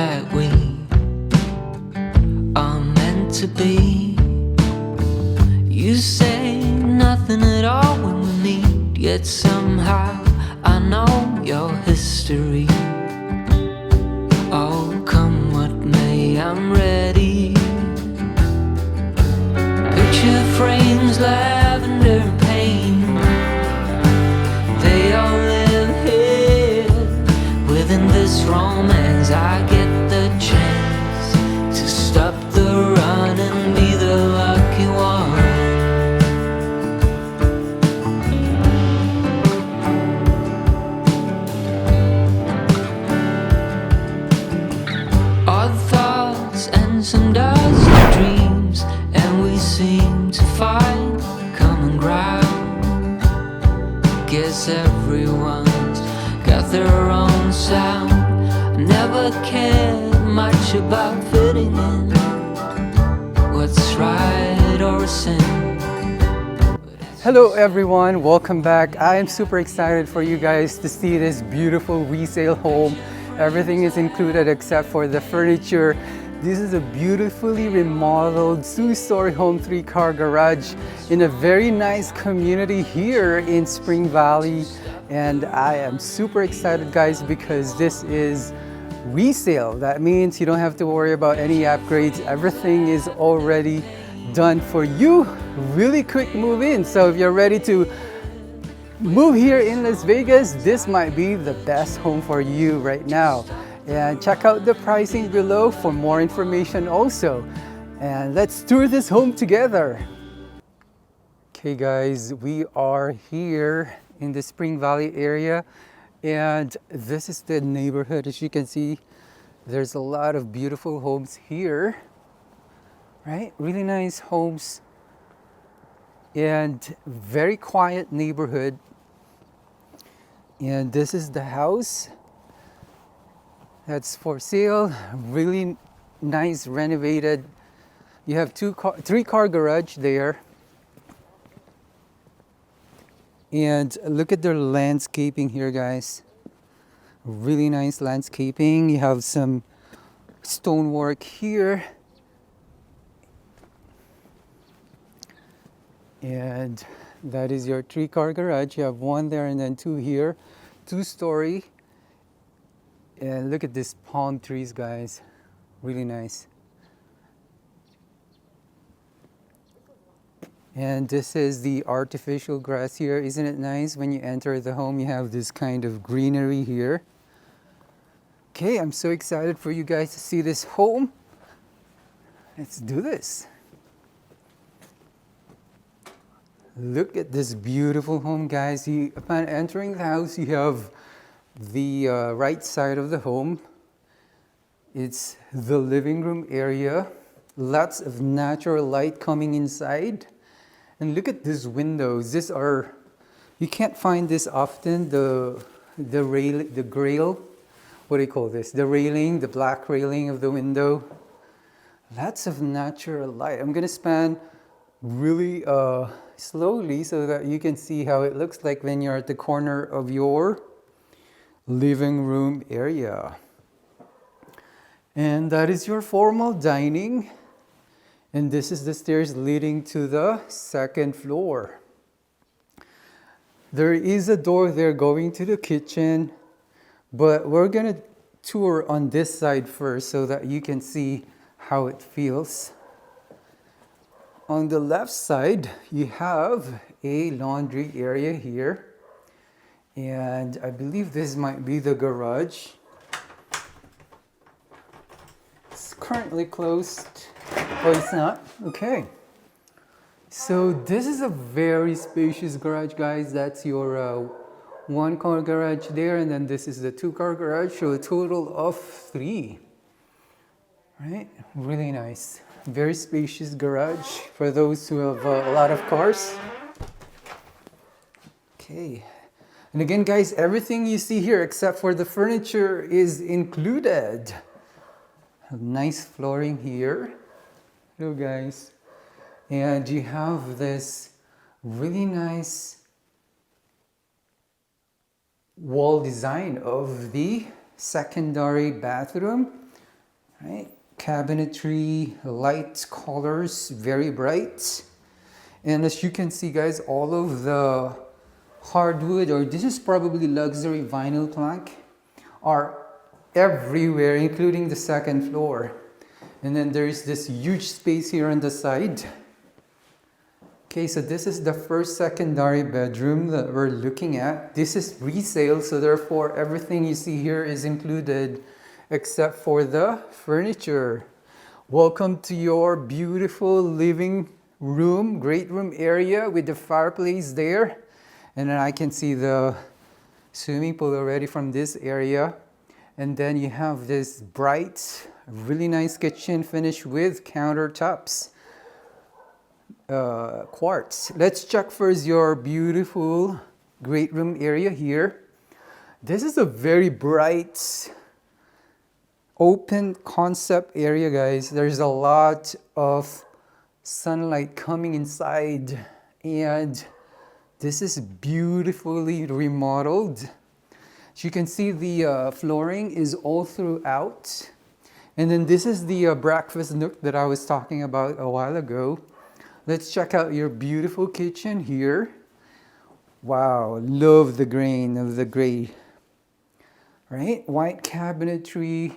that we are meant to be. You say nothing at all when we meet, yet somehow I know your history. Oh, come what may, I'm ready. Picture frames, lavender and pain, they all live here within this romance. I get the chance to stop the run and be the lucky one. Odd thoughts and some dusty dreams, and we seem to find common ground. Guess everyone's got their own sound. I never cared much about fitting in, what's right or a sin. Hello everyone, welcome back. I am super excited for you guys to see this beautiful resale home. Everything is included except for the furniture. This is a beautifully remodeled 2-story home, 3-car garage in a very nice community here in Spring Valley. And I am super excited, guys, because this is resale. That means you don't have to worry about any upgrades. Everything is already done for you. Really quick move in. So if you're ready to move here in Las Vegas, this might be the best home for you right now. And check out the pricing below for more information also. And let's tour this home together. Okay guys, we are here in the Spring Valley area, and this is the neighborhood. As you can see, there's a lot of beautiful homes here, right? Really nice homes and very quiet neighborhood. And this is the house that's for sale. Really nice, renovated. You have 3-car garage there. And look at the landscaping here, guys. Really nice landscaping. You have some stonework here. And that is your 3-car garage. You have 1 there and then 2 here. 2-story. And look at these palm trees, guys. Really nice. And this is the artificial grass here. Isn't it nice? When you enter the home, you have this kind of greenery here. Okay, I'm so excited for you guys to see this home. Let's do this. Look at this beautiful home, guys. Upon entering the house, you have the right side of the home. It's the living room area. Lots of natural light coming inside. And look at these windows. You can't find this often. The grail, what do you call this? The railing, the black railing of the window. Lots of natural light. I'm gonna span really slowly so that you can see how it looks like when you're at the corner of your living room area. And that is your formal dining. And this is the stairs leading to the 2nd floor. There is a door there going to the kitchen, but we're gonna tour on this side first so that you can see how it feels. On the left side, you have a laundry area here. And I believe this might be the garage. It's currently closed. Oh, it's not? Okay. So this is a very spacious garage, guys. That's your 1-car garage there, and then this is the 2-car garage, so a total of 3. Right? Really nice. Very spacious garage for those who have a lot of cars. Okay. And again, guys, everything you see here except for the furniture is included. Nice flooring here. Hello, guys. And you have this really nice wall design of the secondary bathroom. right? Cabinetry, light colors, very bright. And as you can see, guys, all of the hardwood, or this is probably luxury vinyl plank, are everywhere, including the second floor. And then there's this huge space here on the side. Okay, so this is the first secondary bedroom that we're looking at. This is resale, so therefore everything you see here is included except for the furniture. Welcome to your beautiful living room, great room area with the fireplace there. And then I can see the swimming pool already from this area. And then you have this bright, really nice kitchen finished with countertops. Quartz. Let's check first your beautiful great room area here. This is a very bright, open concept area, guys. There's a lot of sunlight coming inside, and this is beautifully remodeled. As you can see, the flooring is all throughout. And then this is the breakfast nook that I was talking about a while ago. Let's check out your beautiful kitchen here. Wow, love the grain of the gray. Right? White cabinetry.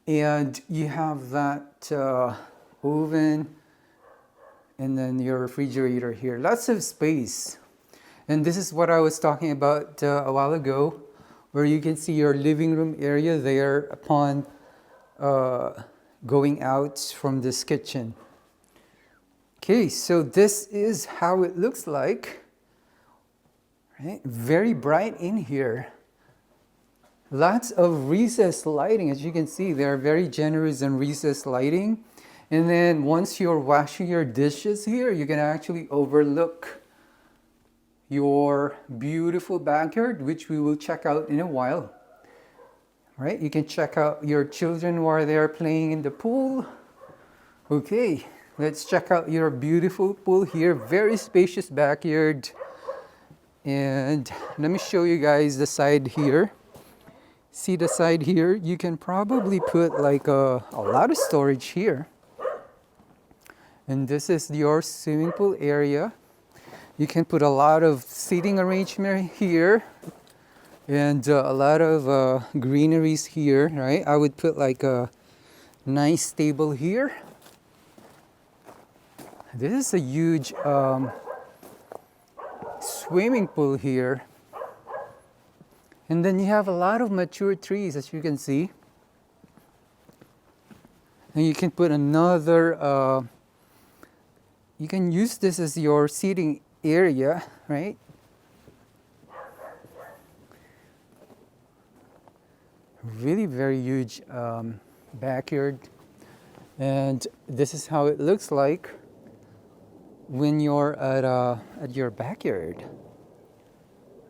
And you have that oven. And then your refrigerator here. Lots of space. And this is what I was talking about a while ago, where you can see your living room area there upon going out from this kitchen. Okay, so this is how it looks like. Right? Very bright in here. Lots of recessed lighting. As you can see, they are very generous in recessed lighting. And then once you're washing your dishes here, you can actually overlook your beautiful backyard, which we will check out in a while. Right? You can check out your children while they are playing in the pool. Okay. Let's check out your beautiful pool here. Very spacious backyard. And let me show you guys the side here. See the side here? You can probably put like a lot of storage here. And this is your swimming pool area. You can put a lot of seating arrangement here. And a lot of greeneries here, right? I would put like a nice table here. This is a huge swimming pool here. And then you have a lot of mature trees, as you can see. And you can put another, you can use this as your seating area, right? Really very huge backyard. And this is how it looks like when you're at your backyard.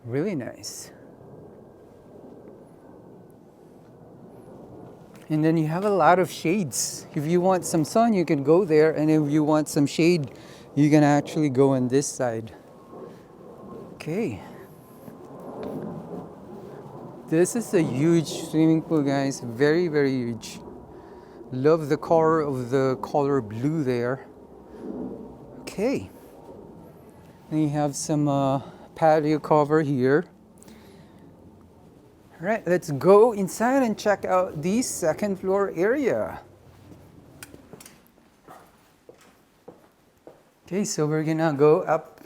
Really nice. And then you have a lot of shades. If you want some sun, you can go there, and if you want some shade, you can actually go on this side. Okay. This is a huge swimming pool, guys. Very, very huge. Love the color of the color blue there. Okay, then you have some patio cover here. All right, let's go inside and check out the second floor area. Okay, so we're gonna go up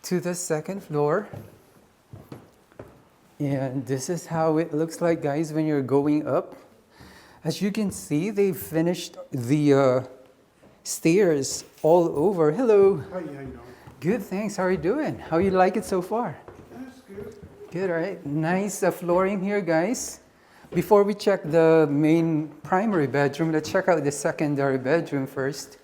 to the second floor. And this is how it looks like, guys, when you're going up. As you can see, they finished the stairs all over. Hello. Hi, how you doing? Good, thanks. How are you doing? How you like it so far? That's good. Good, all right. Nice flooring here, guys. Before we check the main primary bedroom, let's check out the secondary bedroom first.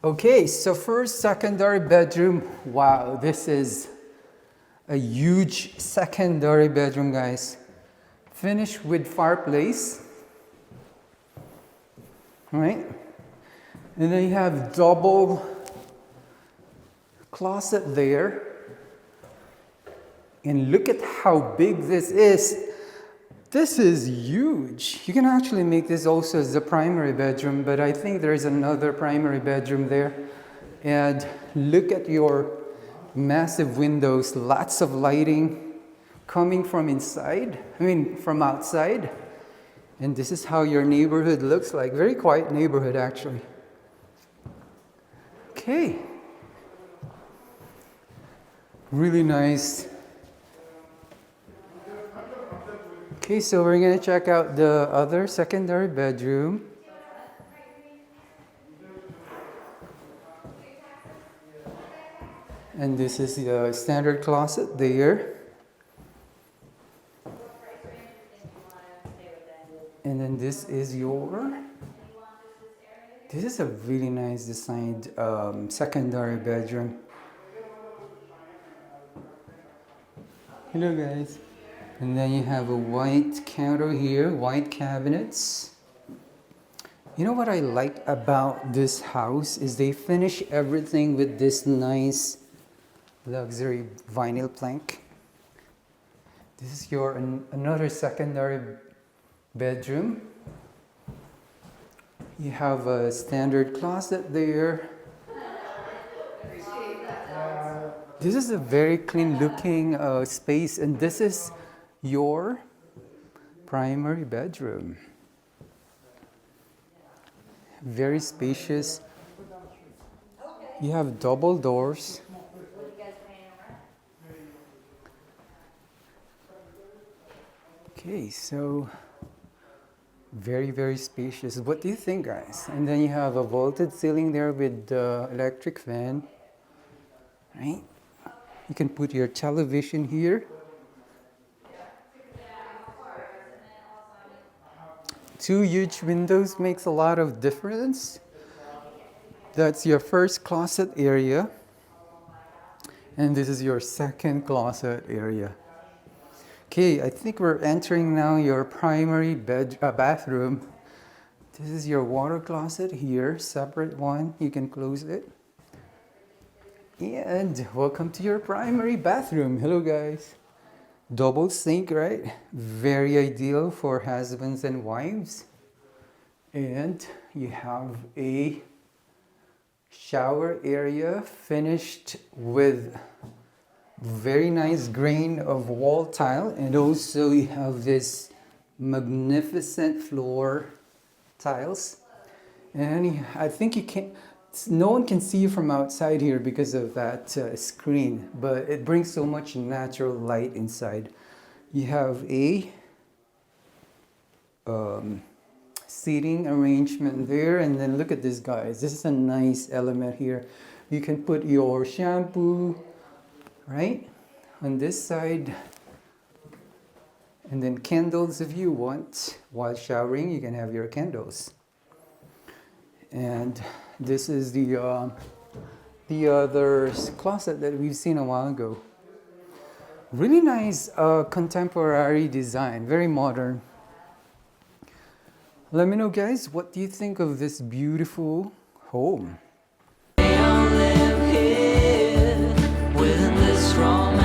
Okay, so first secondary bedroom. Wow, this is a huge secondary bedroom, guys. Finished with fireplace. All right. And then you have double closet there. And look at how big this is. This is huge. You can actually make this also as a primary bedroom, but I think there's another primary bedroom there. And look at your massive windows, lots of lighting coming from inside, from outside. And this is how your neighborhood looks like. Very quiet neighborhood, actually. Okay. Really nice. Okay, so we're gonna check out the other secondary bedroom. And this is the standard closet there. And then this is this is a really nice designed secondary bedroom. Hello guys. And then you have a white counter here, white cabinets. You know what I like about this house is they finish everything with this nice luxury vinyl plank. This is your another secondary bedroom. You have a standard closet there. This is a very clean looking space, and this is your primary bedroom. Very spacious. You have double doors. Okay, so very, very spacious. What do you think, guys? And then you have a vaulted ceiling there with the electric fan, right? You can put your television here. Two huge windows makes a lot of difference. That's your first closet area. And this is your second closet area. Okay, I think we're entering now your primary bathroom. This is your water closet here, separate one. You can close it. And welcome to your primary bathroom. Hello guys. Double sink, right? Very ideal for husbands and wives. And you have a shower area finished with very nice grain of wall tile, and also you have this magnificent floor tiles. And I think no one can see you from outside here because of that screen, but it brings so much natural light inside. You have a seating arrangement there, and then look at this, guys. This is a nice element here. You can put your shampoo right on this side, and then candles if you want. While showering, you can have your candles. And this is the other closet that we've seen a while ago. Really nice contemporary design, very modern. Let me know, guys, what do you think of this beautiful home? They all live here within this romance.